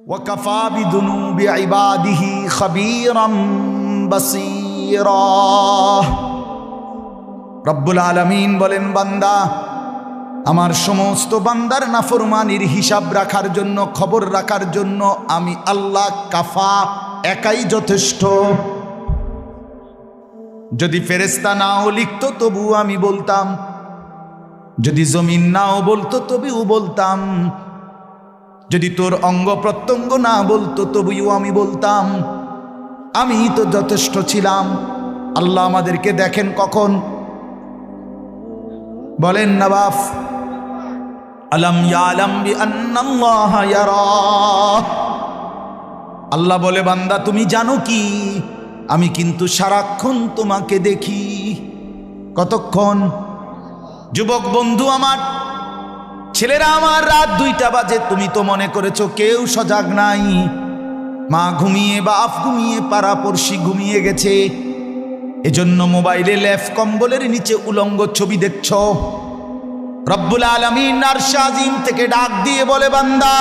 ওয়াকাফা বিযুনুবি ইবাদিহি খাবীরাম বাসীরা। রব্বুল আলামিন বলেন, বান্দা, আমার সমস্ত বান্দার নাফরমানির হিসাব রাখার জন্য, খবর রাখার জন্য আমি আল্লাহ কাফা, একাই যথেষ্ট। যদি ফেরেশতা নাও লিখতো তবু আমি বলতাম, যদি জমিন নাও বলতো তবুও বলতাম, যদি তোর অঙ্গ প্রত্যঙ্গ না বলতো তবুও আমি বলতাম। আমি তো যথেষ্ট ছিলাম। আল্লাহ আমাদেরকে দেখেন কখন? বলেন নবাব, আলাম ইয়ালাম বিআন্নাল্লাহা ইয়ারা। আল্লাহ বলে, বান্দা তুমি জানো কি, আমি কিন্তু সারাক্ষণ তোমাকে দেখি। কতক্ষণ? যুবক বন্ধু আমার, ছেলেরা আমার, রাত 2টা বাজে, তুমি তো মনে করেছো কেউ সজাগ নাই। মা ঘুমিয়ে, বাপ ঘুমিয়ে, পাড়াপড়শি ঘুমিয়ে গেছে, এজন্য মোবাইলে লেফ কম্বলের নিচে উলঙ্গ ছবি দেখছ। রব্বুল আলামিন আরশে আজিম থেকে ডাক দিয়ে বলে, বান্দা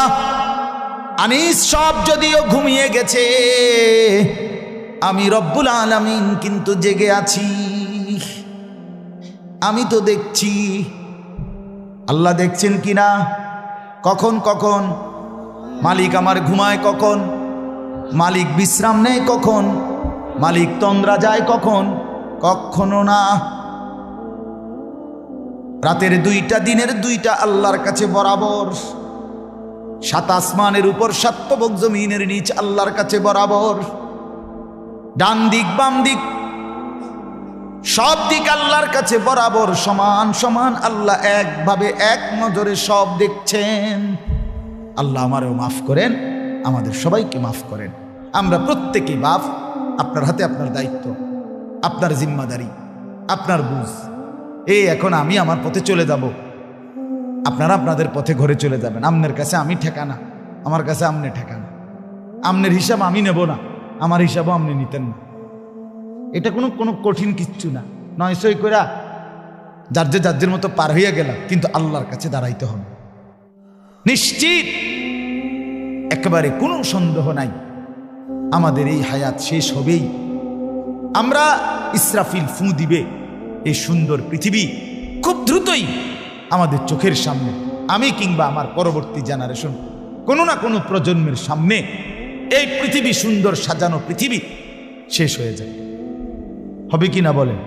আনিস সব যদিও ঘুমিয়ে গেছে, আমি রব্বুল আলামিন কিন্তু জেগে আছি, আমি তো দেখছি। আল্লাহ দেখছেন কিনা? কখন কখন? মালিক আমার ঘুমায় কখন? মালিক বিশ্রাম নেয় কখন? মালিক তন্দ্রা যায় কখন? কখনো না। রাতের 2টা, দিনের 2টা আল্লাহর কাছে বরাবর। 7 আসমানের উপর, 7 তবক জমিনের নিচ আল্লাহর কাছে বরাবর। ডান দিক বাম দিক সব দিক আল্লাহর কাছে বরাবর, সমান সমান। আল্লাহ একভাবে, এক নজরে সব দেখছেন। আল্লাহ আমারও মাফ করেন, আমাদের সবাইকে মাফ করেন। আমরা প্রত্যেকেই বাপ। আপনার হাতে আপনার দায়িত্ব, আপনার জিম্মাদারি, আপনার বুঝ। এখন আমি আমার পথে চলে যাব, আপনারা আপনাদের পথে ঘরে চলে যাবেন। আমনের কাছে আমি ঠেকানা, আমার কাছে আমনে ঠেকানা। আমনের হিসাব আমি নেব না, আমার হিসাবও আপনি নিতেন না। এটা কোনো কঠিন কিচ্ছু না। 900 কইরা যার মতো পার হইয়া গেলাম, কিন্তু আল্লাহর কাছে দাঁড়াইতে হবে নিশ্চিত। একেবারে কোনো সন্দেহ নাই, আমাদের এই হায়াত শেষ হবেই। আমরা ইসরাফিল ফু দিবে, এই সুন্দর পৃথিবী খুব দ্রুতই আমাদের চোখের সামনে, আমি কিংবা আমার পরবর্তী জেনারেশন, কোনো না কোনো প্রজন্মের সামনে এই পৃথিবী, সুন্দর সাজানো পৃথিবী শেষ হয়ে যায়। হবে কি না বলেন?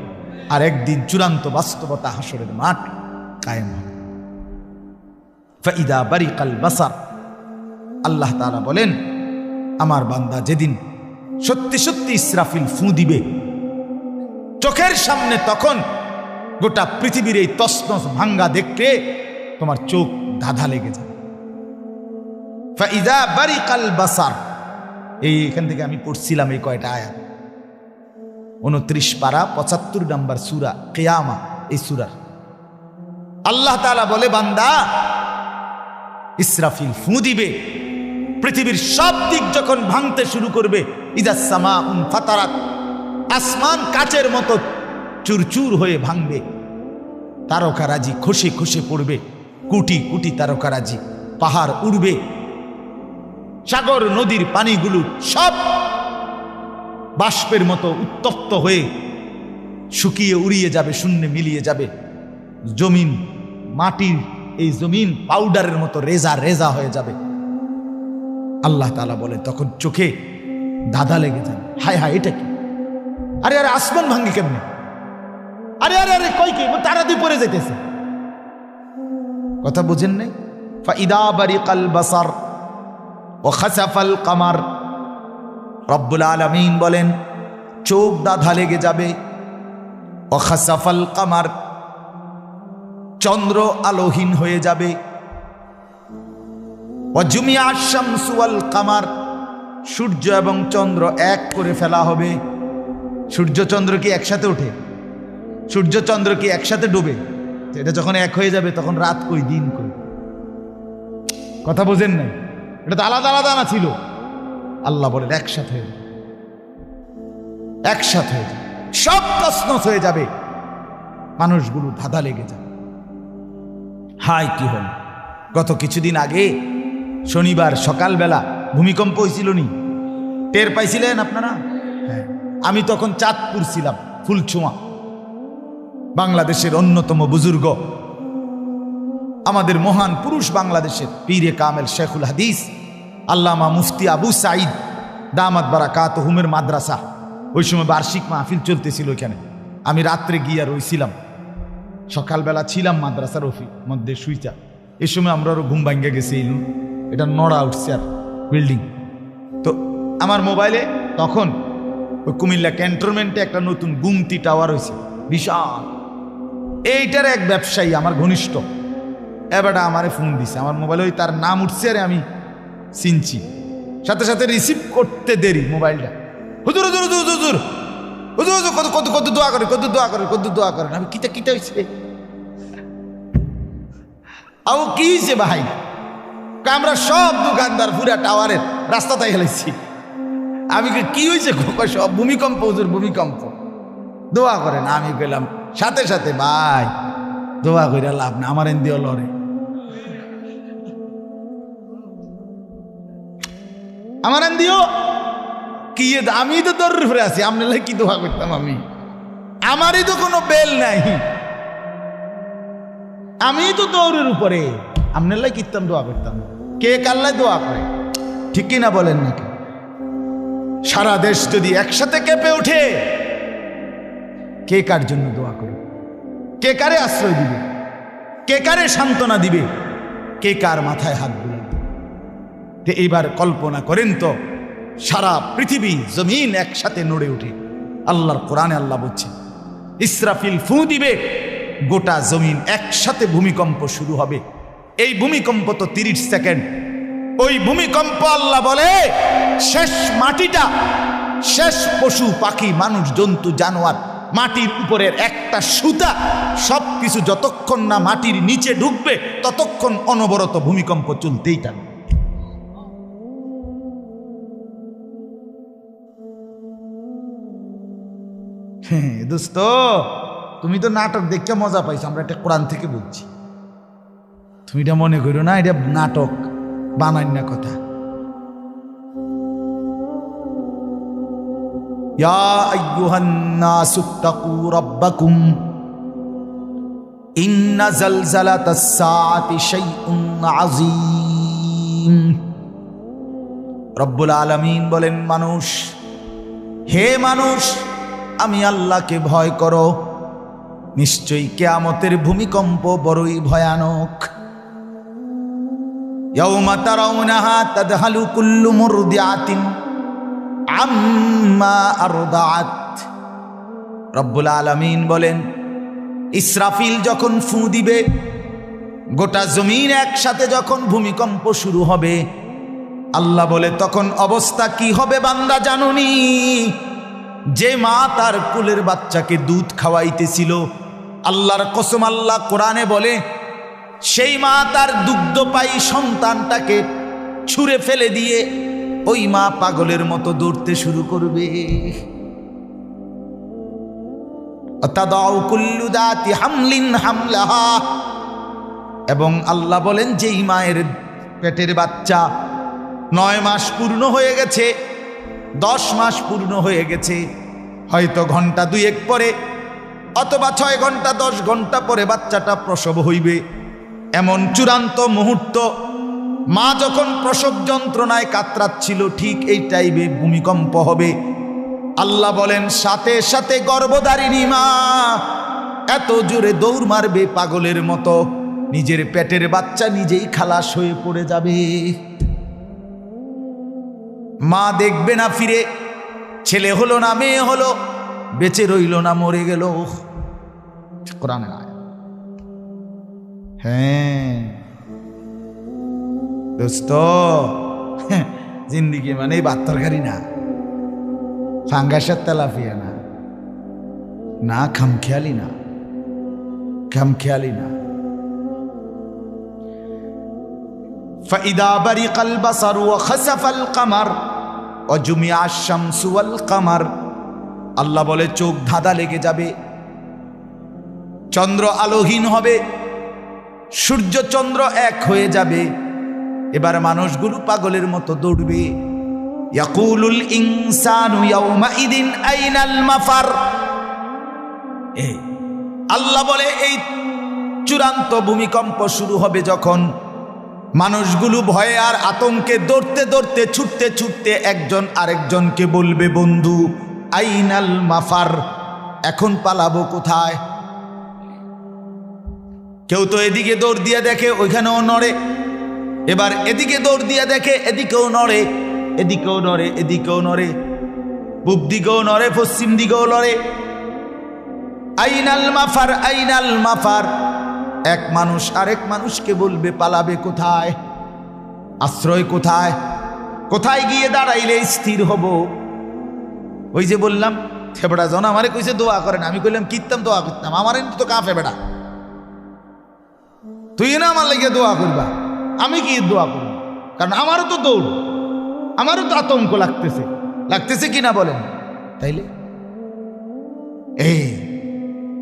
আর একদিন চূড়ান্ত বাস্তবতা, হাসরের মাঠ কায়েম হবে। ফাইদা বারিকাল বাসার, আল্লাহ তাআলা বলেন, আমার বান্দা যেদিন সত্যি সত্যি ইসরাফিল ফু দিবে চোখের সামনে, তখন গোটা পৃথিবীর এই তছনছ ভাঙ্গা দেখতে তোমার চোখ ধাঁধা লেগে যাবে। ফাইদা বারিকাল বাসার, এখান থেকে আমি পড়ছিলাম এই কয়টা আয়াত। 29 পারা 75 নম্বর সূরা কিয়ামা। এই সূরার আল্লাহ তাআলা বলে, বান্দা ইসরাফিল ফু দিবে, পৃথিবীর সব দিক যখন ভাঙতে শুরু করবে, ইদাস সামাউন ফাতারাত, আসমান কাচের মতো চুরচুর হয়ে ভাঙবে, তারকারাজি খসে খসে পড়বে, কোটি কোটি তারকারাজি, পাহাড় উড়বে, সাগর নদীর পানিগুলো সব বাষ্পের মতো উত্তপ্ত হয়ে শুকিয়ে উড়িয়ে যাবে, শূন্যে মিলিয়ে যাবে। জমিন, মাটির এই জমিন পাউডারের মতো রেজা রেজা হয়ে যাবে। আল্লাহ তাআলা বলে, তখন চোখে ধাঁধা লেগে যাবে, হায় হায় এটা কি? আরে আরে আসমান ভাঙ্গে কেমনে? আরে আরে আরে কই কি? তারা দিয়ে পড়ে যেতেছে। কথা বুঝেন নাই? ফাইদা বারিকাল বাসার ওয়া খাসাফাল কামার। রব্বুল আলামিন বলেন, চোখ ধাঁধা লেগে যাবে। ওয়া খাসাফাল কামার, চন্দ্র আলোহীন হয়ে যাবে। ওয়া জুমিআ শামসু ওয়াল কামার, সূর্য এবং চন্দ্র এক করে ফেলা হবে। সূর্য চন্দ্র কি একসাথে ওঠে? সূর্য চন্দ্র কি একসাথে ডুবে? এটা যখন এক হয়ে যাবে, তখন রাত কই দিন কই? কথা বোঝেন নাই? এটা তো আলাদা আলাদা না ছিল। আল্লাহ বলেন একসাথে হয়ে যাবে, একসাথে হয়ে যাবে, সব তছনছ হয়ে যাবে, মানুষগুলো ধাঁধা লেগে যাবে। হায় কি হল! গত কিছুদিন আগে শনিবার সকালবেলা ভূমিকম্প হয়েছিল নি? টের পাইছিলেন আপনারা? হ্যাঁ, আমি তখন চাঁদপুর ছিলাম, ফুলছোয়া, বাংলাদেশের অন্যতম বুজুর্গ, আমাদের মহান পুরুষ, বাংলাদেশের পীরে কামেল শেখুল হাদিস আল্লামা মুফতি আবু সাঈদ দামাত বারাকাতুহুমের মাদ্রাসা। ওই সময় বার্ষিক মাহফিল চলতেছিল ওইখানে। আমি রাত্রে গিয়া রইছিলাম, সকালবেলা ছিলাম মাদ্রাসার মধ্যে শুইতা। এই সময় আমরা আরো ঘুম ভাঙ্গে গেছি, এটা নড়া উঠছে আর বিল্ডিং। তো আমার মোবাইলে তখন ওই কুমিল্লা ক্যান্টনমেন্টে একটা নতুন গুমতি টাওয়ার হয়েছে, বিশাল। এইটার এক ব্যবসায়ী আমার ঘনিষ্ঠ এবারটা আমারে ফোন দিছে, আমার মোবাইলে ওই তার নাম উঠছে, আর আমি চিনছি। সাথে সাথে রিসিভ করতে দেরি মোবাইলটা, হুজুর হুজুর হুজুর হুজুর হুজুর হুজুর কত কত কত দোয়া করে, কত দোয়া করে, কত দোয়া করেন। আমি কিটা কিটা হয়েছে, আও কি হয়েছে ভাই? আমরা সব দোকানদার পুরা টাওয়ারের রাস্তাতে হেলেছি। আমি কি হয়েছে? সব ভূমিকম্প হুজুর, ভূমিকম্প, দোয়া করেন। আমি গেলাম সাথে সাথে, ভাই দোয়া করে লাভ না, আমার এন্দিও লড়ে, আমার এন্দিও কি, আমি তো দৌড় ফিরে আছি, আপনার কি দোয়া করতাম আমি? আমারই তো কোনো বেল নাই, আমি তো দৌড়ের উপরে, আপনার লাই কিতাম দোয়া করতাম। কে কাল্লায় দোয়া করে, ঠিক কিনা বলেন নাকি? সারা দেশ যদি একসাথে কেঁপে ওঠে, কে কার জন্য দোয়া করবে? কে কারে আশ্রয় দিবে? কে কারে সান্ত্বনা দিবে? কে কার মাথায় হাত বুলাবে? এইবার কল্পনা করেন তো, সারা পৃথিবী জমিন একসাথে নড়ে ওঠে। আল্লাহর কোরআনে আল্লাহ বলছে, ইসরাফিল ফু দিবে, গোটা জমিন একসাথে ভূমিকম্প শুরু হবে। এই ভূমিকম্প তো 30 সেকেন্ড। ওই ভূমিকম্প আল্লাহ বলে শেষ মাটিটা, শেষ পশু পাখি, মানুষ, জন্তু, জানোয়ার, মাটির উপরের একটা সুতা, সবকিছু যতক্ষণ না মাটির নিচে ঢুকবে ততক্ষণ অনবরত ভূমিকম্প চলতেই থাকবে। হ্যাঁ দোস্ত, তুমি তো নাটক দেখতে মজা পাইছো, আমরা এটা কোরআন থেকে বলছি। তুমি এটা মনে করো না এটা নাটক, বানাই না কথা। ইয়া আইয়ুহান নাসু তাকু রাব্বাকুম ইন্না জালজালাতাস সাআতি শাইউন আযীম। রব্বুল আলামিন বলেন, মানুষ, হে মানুষ, আমি আল্লাহকে ভয় করো, নিশ্চয়ই কিয়ামতের ভূমিকম্প বড়ই ভয়ানক। ইয়াউমা তারাউনাহা তাদহালু কুল্লু মুরদিআতিন আম্মা আরদাআত। রব্বুল আলামিন বলেন, ইসরাফিল যখন ফু দিবে, গোটা জমিন একসাথে যখন ভূমিকম্প শুরু হবে, আল্লাহ বলে তখন অবস্থা কি হবে বান্দা জানুনি? যে মা তার কোলের বাচ্চাকে দুধ খাওয়াইতেছিল, আল্লাহর কসম, আল্লাহ কোরআনে বলে সেই মা তার দুগ্ধপায়ী সন্তানটাকে ছুঁড়ে ফেলে দিয়ে ওই মা পাগলের মতো দৌড়তে শুরু করবে। তাদাউ কুল্লু দাতি হামলিন হামলাহা। এবং আল্লাহ বলেন, যেই মায়ের পেটের বাচ্চা 9 মাস পূর্ণ হয়ে গেছে, 10 মাস পূর্ণ হয়ে গেছে, হয়তো ঘন্টা 2-1 পরে অথবা 6 ঘন্টা 10 ঘন্টা পরে বাচ্চাটা প্রসব হইবে। এমন চূড়ান্ত মুহূর্ত, মা যখন প্রসব যন্ত্রণায় কাতরাচ্ছিল, ঠিক এই টাইমে ভূমিকম্প হবে। আল্লাহ বলেন, সাথে সাথে গর্ভধারিণী মা এত জোরে দৌড় মারবে পাগলের মতো, নিজের পেটের বাচ্চা নিজেই খালাস হয়ে পড়ে যাবে। মা দেখবে না ফিরে, ছেলে হলো না মেয়ে হলো, বেঁচে রইল না মরে গেল। কোরআনের আয়াত। হ্যাঁ দোস্ত, জিন্দিগি মানে ভাত তরকারি না, ফাঙ্গাসের তেলাপিয়া না, না খামখেয়ালি না, খামখেয়ালি না। ফাইদা বারিকাল বাসারু ওয়া খাসাফাল কামার ওয়া জুমিআশ শামসু ওয়াল কামার। আল্লাহ বলে চোখ ধাঁধা লেগে যাবে, চন্দ্র আলোহীন হবে, সূর্য চন্দ্র এক হয়ে যাবে। এবার মানুষগুলো পাগলের মতো দৌড়বে। ইয়াকুলুল ইনসানু ইয়াউমাইদিন আইনাল মাফার। আল্লাহ বলে এই চূড়ান্ত ভূমিকম্প শুরু হবে যখন, মানুষগুলো ভয়ে আর আতঙ্কে দৌড়তে দৌড়তে ছুটতে ছুটতে একজন আরেকজনকে বলবে, বন্ধু আইনাল মাফার, এখন পালাবো কোথায়? কেউ তো এদিকে দৌড় দিয়ে দেখে ওইখানেও নড়ে, এবার এদিকে দৌড় দিয়ে দেখে এদিকেও নড়ে, এদিকেও নড়ে, এদিকেও নড়ে, পূব দিকেও নড়ে, পশ্চিম দিকেও নড়ে। আইনাল মাফার, আইনাল মাফার। এক মানুষ আরেক মানুষকে বলবে পালাবে কোথায়, আশ্রয় কোথায়, কোথায় গিয়ে দাঁড়াইলে স্থির হব? ওই যে বললাম ফেবড়া জন আমারে কইছে দোয়া করেন, আমি কইলাম কিতাম দোয়া করতাম, আমার তো কাফে বেড়া, তুই না আমার লেগে দোয়া করবা, আমি কি দোয়া করব? কারণ আমারও তো দৌড়, আমারও তো আতঙ্ক লাগতেছে, লাগতেছে কিনা বলেন? তাইলে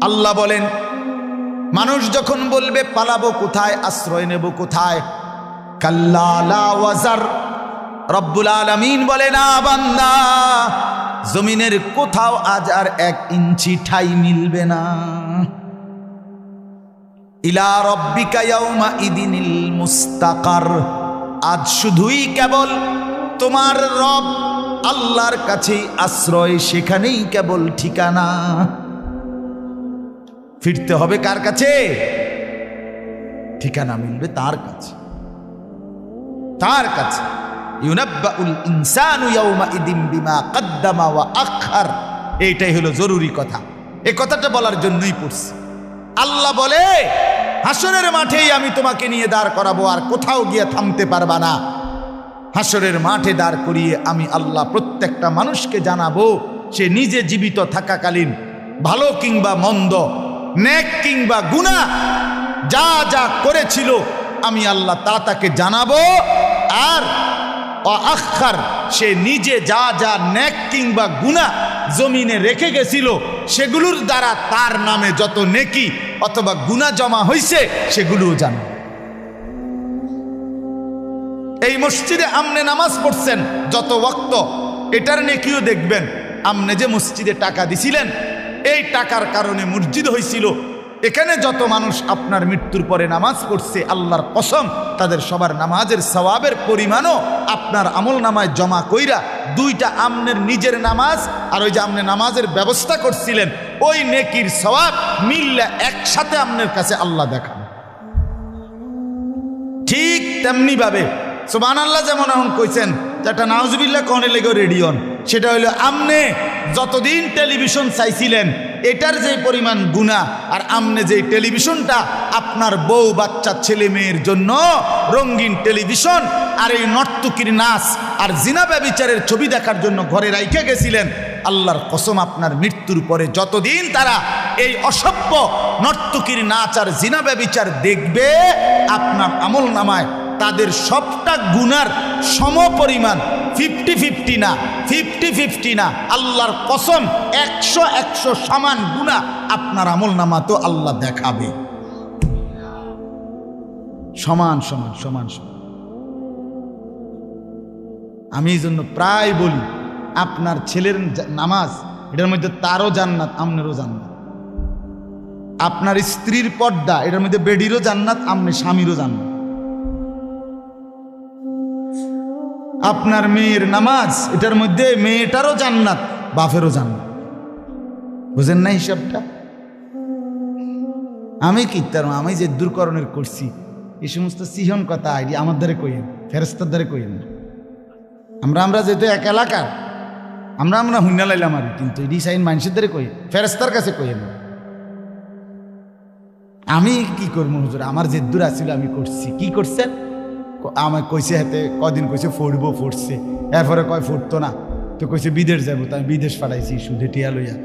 আল্লাহ বলেন মানুষ যখন বলবে পালাবো কোথায়, আশ্রয় নেব কোথায়, কাল্লা লা ওয়াজার, রব্বুল আলামিন বলে না বান্দা, জমিনের কোথাও আজ আর 1 ইঞ্চি ঠাই মিলবে না। ইলা রব্বিকা ইয়াউমা ইদিনিল মুস্তাকার, আজ শুধুই কেবল তোমার রব আল্লাহর কাছেই আশ্রয়, সেখানেই কেবল ঠিকানা। ফিরতে হবে কার কাছে? ঠিকানা মিলবে তার কাছে, তার কাছে। ইউনাব্বাউল ইনসানু ইয়াউমা ইদিন বিমা কদ্দামা ওয়া আখার। এইটাই হলো জরুরি কথা, এই কথাটা বলার জন্যই পড়ছি। আল্লাহ বলে হাসরের মাঠেই আমি তোমাকে নিয়ে দাঁড় করাবো, আর কোথাও গিয়ে থামতে পারবা না। হাসরের মাঠে দাঁড় করিয়ে আমি আল্লাহ প্রত্যেকটা মানুষকে জানাবো, সে নিজে জীবিত থাকাকালীন ভালো কিংবা মন্দ, নেক কিংবা গুনাহ, যা যা করেছিল আমি আল্লাহ তা তাকে জানাবো। আর আখার, সে নিজে যা যা নেক কিংবা গুনাহ জমিনে রেখে গেছিল, সেগুলোর দ্বারা তার নামে যত নেকি অথবা গুনাহ জমা হয়েছে সেগুলোও জানাবো। এই মসজিদে আমনে নামাজ পড়ছেন যত ওয়াক্ত, এটার নেকিও দেখবেন। আমনে যে মসজিদে টাকা দিছিলেন, এই টাকার কারণে মসজিদ হয়েছিল, এখানে যত মানুষ আপনার মৃত্যুর পরে নামাজ পড়ছে, আল্লাহর কসম তাদের সবার নামাজের সওয়াবের পরিমাণও আপনার আমল নামায় জমা কইরা, 2টা আমনের নিজের নামাজ আর ওই যে আপনি নামাজের ব্যবস্থা করছিলেন, ওই নেকির সওয়াব মিললে একসাথে আপনার কাছে আল্লাহ দেখান। ঠিক তেমনি ভাবে সুবহানাল্লাহ যেমন এখন কইছেন যেটা নাউজুবিল্লাহ কোনে লেগে রেডিয়ন, সেটা হলো আমনে যতদিন টেলিভিশন চাইছিলেন এটার যে পরিমাণ গুনাহ, আর আমনে যে টেলিভিশনটা আপনার বউ বাচ্চা ছেলে মেয়ের জন্য রঙিন টেলিভিশন আর এই নর্তকীর নাচ আর জিনা ব্যভিচারের ছবি দেখার জন্য ঘরে রাইখে গেছিলেন, আল্লাহর কসম আপনার মৃত্যুর পরে যতদিন তারা এই অসভ্য নর্তকীর নাচ আর জিনা ব্যভিচার দেখবে, আপনার আমল নামায় তাদের সবটা গুনার সমপরিমাণ, 50-50 না, 50-50 না, আল্লাহর কসম 100-100 সমান গুনাহ আপনার আমল নামা তো আল্লাহ দেখাবে। সমান সমান সমান সমান। আমি এই জন্য প্রায় বলি, আপনার ছেলের নামাজ এটার মধ্যে তারও জান্নাত, আমনেরও জান্নাত। আপনার স্ত্রীর পর্দা এটার মধ্যে বেডিরও জান্নাত, আমনে স্বামীরও জান্নাত। আপনার মেয়ের নামাজ এটার মধ্যে মেয়েটারও জান্নাত, বাপেরও জান্নাত। বুঝেন না হিসাবটা? আমি কি তার আমি যে দূরকরণের করছি এই সমস্ত সিহন কথা আইডি আমার দ্বারে কইেন, ফেরেস্তার দ্বারে কইেন না। আমরা যেহেতু এক এলাকার, আমরা হুন্না লাইলাম আর, কিন্তু এডি সাইন মানুষের দ্বারে কই, ফেরেস্তার কাছে কইেন না। আমি কি করবো হুজুর, আমার যে দূর আসছিল আমি করছি। কি করছেন? আমার কইছে হাতে কদিন কইছে ফোড়বো, ফুটছে, এরপরে কয় ফুটতো না, তো কইছে বিদেশ যাবো, তাই বিদেশ পাঠাইছি সুদে টিয়া লইয়া।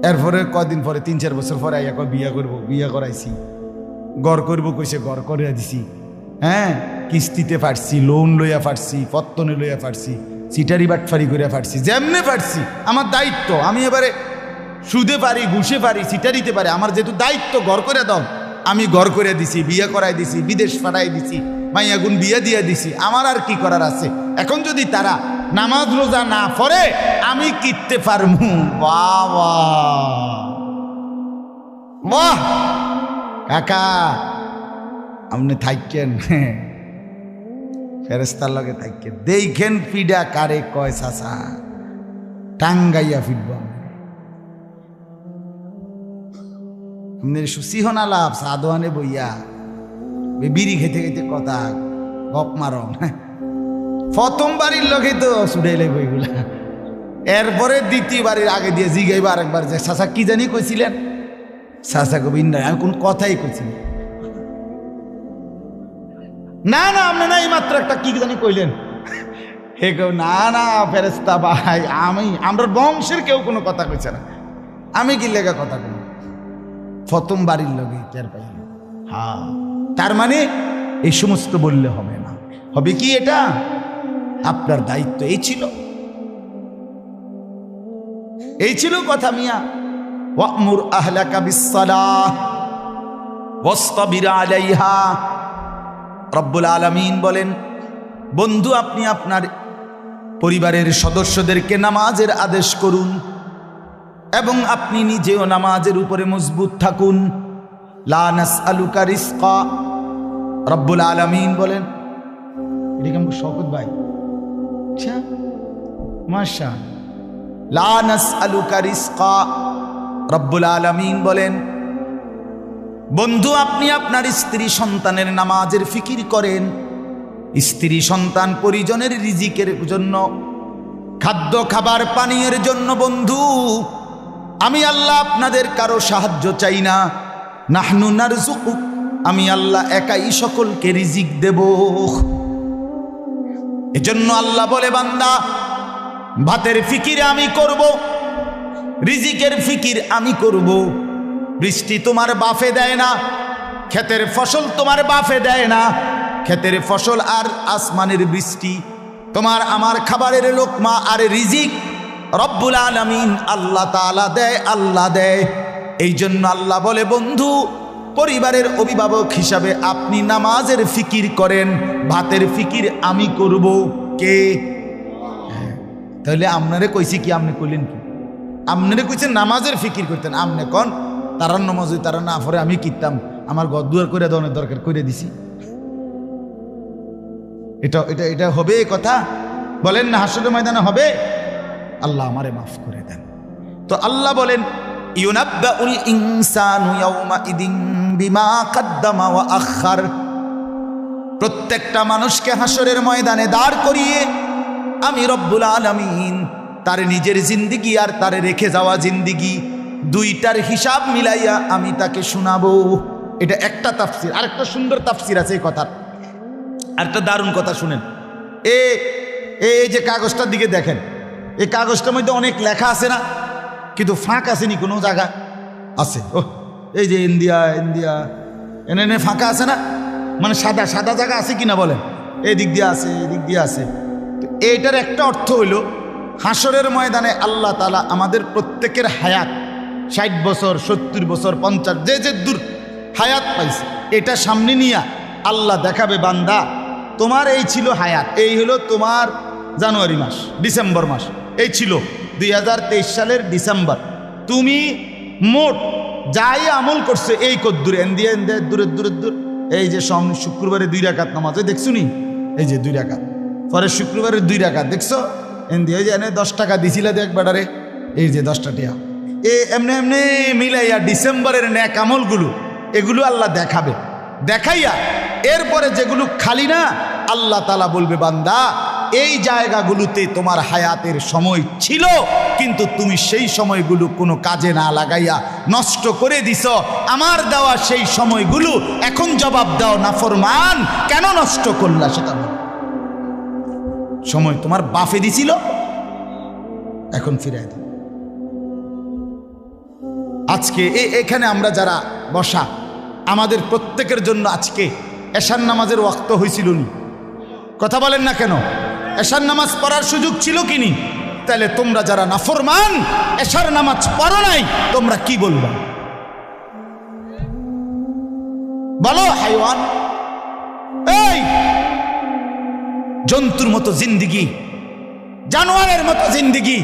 এরপরে কদিন পরে 3-4 বছর পরে আইয়া কয় বিয়া করবো, বিয়া করাইছি। গড় করবো কইছে, গড় করে দিছি। হ্যাঁ, কিস্তিতে পারছি, লোন লইয়া পারছি, পত্তনে লইয়া পারছি, চিটারি বাটফারি করে পারছি, যেমনে পারছি আমার দায়িত্ব। আমি এবারে সুদে পারি, ঘুষে পারি, চিটারিতে পারি, আমার যেহেতু দায়িত্ব ঘর করে দাও, আমি ঘর করে দিছি, বিয়ে করাই দিছি, বিদেশ পাঠাই দিছি, মাইয়াগুন বিয়ে দিয়ে দিছি, আমার আর কি করার আছে? এখন যদি তারা নামাজ রোজা না পড়ে আমি কিনতে পারমু। বাবা বাহ কাকা আপনি থাকেন, ফেরেস্তার লগে থাকেন, দেখেন পিডা কারে কয় চাচা, টাঙ্গাইয়া ফিরব আপনি সুসিহনা লাভ সাদোয়ানে বইয়া বিড়ি খেতে খেতে কথা গপ মারন। প্রথম বাড়ির লোকে তো ছুটাইলে বইগুলা, এরপরে দ্বিতীয়বারের আগে দিয়ে জিগাইবা আরেকবার যে চাচা কি জানি কইছিলেন, চাচা গোবিন্দ আমি কোন কথাই কইছি না, না আপনি না এই মাত্র একটা কি জানি কইলেন। হে কেউ না না ফেরেস্তা ভাই, আমরা বংশের কেউ কোনো কথা কইছে না, আমি কি লেগা কথা কই প্রথম বাড়ির লোকে টের পাই। হ্যাঁ তার মানে এই সমস্ত বললে হবে না, হবে কি এটা আপনার দায়িত্ব। এই ছিল কথা মিয়া। ওয়া'মুর আহলাকা বিস-সালাহ ওয়াসতাবির আলাইহা। রব্বুল আলামিন বলেন, বন্ধু আপনি আপনার পরিবারের সদস্যদেরকে নামাজের আদেশ করুন এবং আপনি নিজেও নামাজের উপরে মজবুত থাকুন। লা নাসআলুকা রিজকা। রব্বুল আলামিন বলেন, এটা কেমন শওকত ভাই, আচ্ছা মাশাআল্লাহ, লা নাসআলুকা রিজকা। রব্বুল আলামিন বলেন, বন্ধু আপনি আপনার স্ত্রী সন্তানের নামাজের ফিকির করেন, স্ত্রী সন্তান পরিজনের রিজিকের জন্য, খাদ্য খাবার পানীয়ের জন্য। বন্ধু আমি আল্লাহ আপনাদের কারো সাহায্য চাই না। নাহনু নারযুকুক, আমি আল্লাহ একাই সকলকে রিজিক দেব। এজন্য আল্লাহ বলে, বান্দা ভাতের ফিকির আমি করব, রিজিকের ফিকির আমি করব। বৃষ্টি তোমার বাফে দেয় না, ক্ষেতের ফসল তোমার বাফে দেয় না, ক্ষেতের ফসল আর আসমানের বৃষ্টি তোমার আমার খাবারের লোকমা আর রিজিক রব্বুল আলামিন আল্লাহ তাআলা দেয়, আল্লাহ দেয়। এই জন্য আল্লাহ বলে, বন্ধু পরিবারের অভিভাবক হিসাবে আপনি নামাজের ফিকির করেন, ভাতের ফিকির আমি করব। কে? তাহলে আপনারে কইছি কি, আপনি কইলেন কি? আপনারে কইছেন নামাজের ফিকির করতেন, আপনি কন তারার নামাজ ওই তারা না পড়ে আমি কিনতাম, আমার ঘর দুয়ার করে দেওয়ার দরকার করে দিছি। এটা এটা এটা হবে কথা? বলেন না হাসরের ময়দানে হবে? আল্লাহ আমারে মাফ করে দেন। তো আল্লাহ বলেন, ইউনাব্বাউল ইনসানু ইয়াউমা ইদিন বিমা কাদ্দামা ওয়া আখার। প্রত্যেকটা মানুষকে হাসরের ময়দানে দাঁড় করিয়ে আমি রব্বুল আলামিন তার নিজের জিন্দিগি আর তার রেখে যাওয়া জিন্দিগি দুইটার হিসাব মিলাইয়া আমি তাকে শোনাবো। এটা একটা তাফসির। আরেকটা সুন্দর তাফসির আছে এই কথার, আরেকটা দারুণ কথা শুনেন। এই যে কাগজটার দিকে দেখেন, এই কাগজটার মধ্যে অনেক লেখা আছে না, কিন্তু ফাঁক আসেনি কোনো জায়গা আছে। ও এই যে ইন্ডিয়া ইন্ডিয়া এনে ফাঁকা আছে না, মানে সাদা সাদা জায়গা আছে কিনা বলেন? এই দিক দিয়ে আছে, এই দিক দিয়ে আছে। তো এইটার একটা অর্থ হইল হাসরের ময়দানে আল্লাহ তাআলা আমাদের প্রত্যেকের হায়াত 60 বছর 70 বছর 50 যে দূর হায়াত পাইছে, এটা সামনে নিয়ে আল্লাহ দেখাবে, বান্দা তোমার এই ছিল হায়াত, এই হলো তোমার জানুয়ারি মাস, ডিসেম্বর মাস, এই ছিল 2023 সালের ডিসেম্বর। তুমি মোট যাই আমল করছে এই কদ্দুর এন্দিয়া এন্দিয়া দূরে দূরে দূর। এই যে শুক্রবারে 2 রাকাত নামাজ দেখছো নি, এই যে 2 রাকাত, পরে শুক্রবারের 2 রাকাত দেখছো এন্দিয়া, যে এনে 10 টাকা দিছিল দেখ বেটারে, এই যে 10টা টাকা এমনি এমনি মিলাইয়া ডিসেম্বরের ন্যাক আমলগুলো এগুলো আল্লাহ দেখাবে। দেখাইয়া এরপরে যেগুলো খালি না, আল্লাহ তাআলা বলবে, বান্দা এই জায়গাগুলোতে তোমার হায়াতের সময় ছিল, কিন্তু তুমি সেই সময়গুলো কোনো কাজে না লাগাইয়া নষ্ট করে দিছ। আমার দেওয়া সেই সময়গুলো এখন জবাব দাও, নাফরমান কেন নষ্ট করলা সেটা বল। সময় তোমার বাফে দিছিল, এখন ফিরাই দাও। আজকে এখানে আমরা যারা বসা, আমাদের প্রত্যেকের জন্য আজকে এশার নামাজের ওয়াক্ত হয়েছিল নি? কথা বলেন না কেন? এশার নামাজ পড়ার সুযোগ ছিল কিনি? তাহলে তোমরা যারা নাফরমান এশার নামাজ পড়ো নাই, তোমরা কি বলবা বলো? হাইওয়ান, এই জন্তুর মতো জিন্দিগি, জানোয়ারের মতো জিন্দিগি।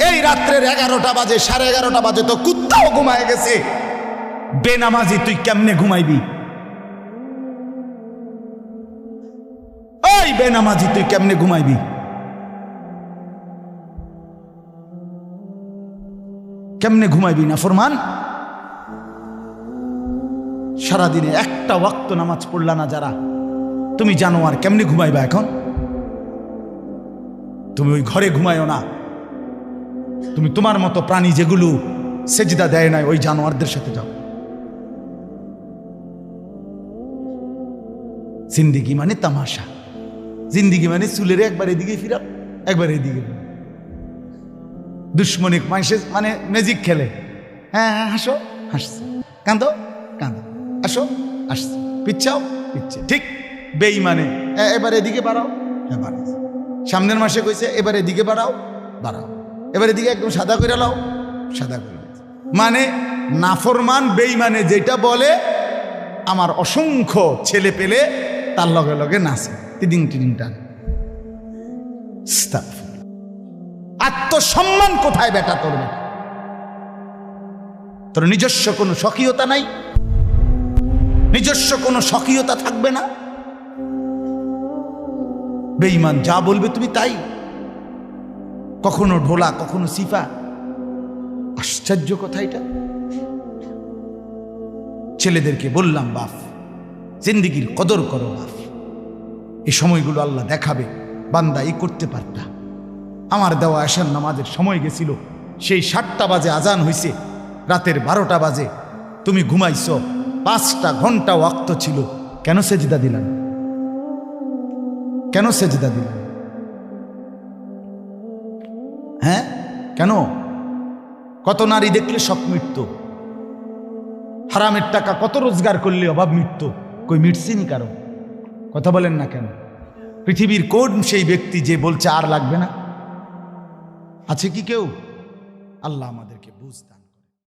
এই রাত্রের 11টা বাজে, 11:30 বাজে তো কুত্তাও ঘুমায় গেছে। বেনামাজি তুই কেমনে ঘুমাইবি? ওই বেনামাজি তুই কেমনে ঘুমাইবি? কেমনে ঘুমাইবি না ফরমান? সারাদিনে একটা ওয়াক্ত নামাজ পড়লা না যারা, তুমি জানো আর কেমনে ঘুমাইবা এখন? তুমি ওই ঘরে ঘুমায়ও না, তুমি তোমার মতো প্রাণী যেগুলো সেজদা দেয় নাই ওই জানোয়ারদের সাথে যাও। জিন্দিগি মানে তামাশা, জিন্দিগি মানে চুলের একবার এদিকে ফিরাও, একবার এদিকে। দুশ্মনিক মানুষের মানে ম্যাজিক খেলে, হ্যাঁ হ্যাঁ হাসো হাসছে, কাঁদো কাঁদো, আসো আসছে, পিচ্ছাও পিচ্ছে। ঠিক বেঈমানে এবার এদিকে বাড়াও, হ্যাঁ বাড়াও। সামনের মাসে কইছে এবার এদিকে বাড়াও, বাড়াও। এবার এদিকে একদম সাদা করে লাও, সাদা করে। মানে নাফরমান বেঈমানে যেটা বলে, আমার অসংখ্য ছেলে পেলে তার লগে লগে নাচে, টিডিং টিডিং টান। আত্মসম্মান কোথায় বেটা তোর? বেটা তোর নিজস্ব কোনো স্বকীয়তা নাই, নিজস্ব কোনো স্বকীয়তা থাকবে না। বেঈমান যা বলবে তুমি তাই, কখনো ঢোলা কখনো সিফা। আশ্চর্য কথা এটা। ছেলেদেরকে বললাম, বাপ জিন্দিগির কদর করো বাপ, এই সময়গুলো আল্লাহ দেখাবে, বান্দা এই করতে পারতা। আমার দেওয়া আশার নামাজের সময় গেছিল, সেই 7টা বাজে আজান হইছে, রাতের 12টা বাজে তুমি ঘুমাইছো, 5টা ঘন্টা ওয়াক্ত ছিল, কেন সেজদা দিলাম? কেন সেজদা দিলাম? হ্যাঁ কেন? কত নারী দেখলে শখ মিটত, হারামের টাকা কত রোজগার করলে অভাব মিটত, কই মিটছিনি কারো? কথা বলেন না কেন? পৃথিবীর কোন সেই ব্যক্তি যে বলছে আর লাগবে না? আছে কি কেউ? আল্লাহ আমাদেরকে বুঝতে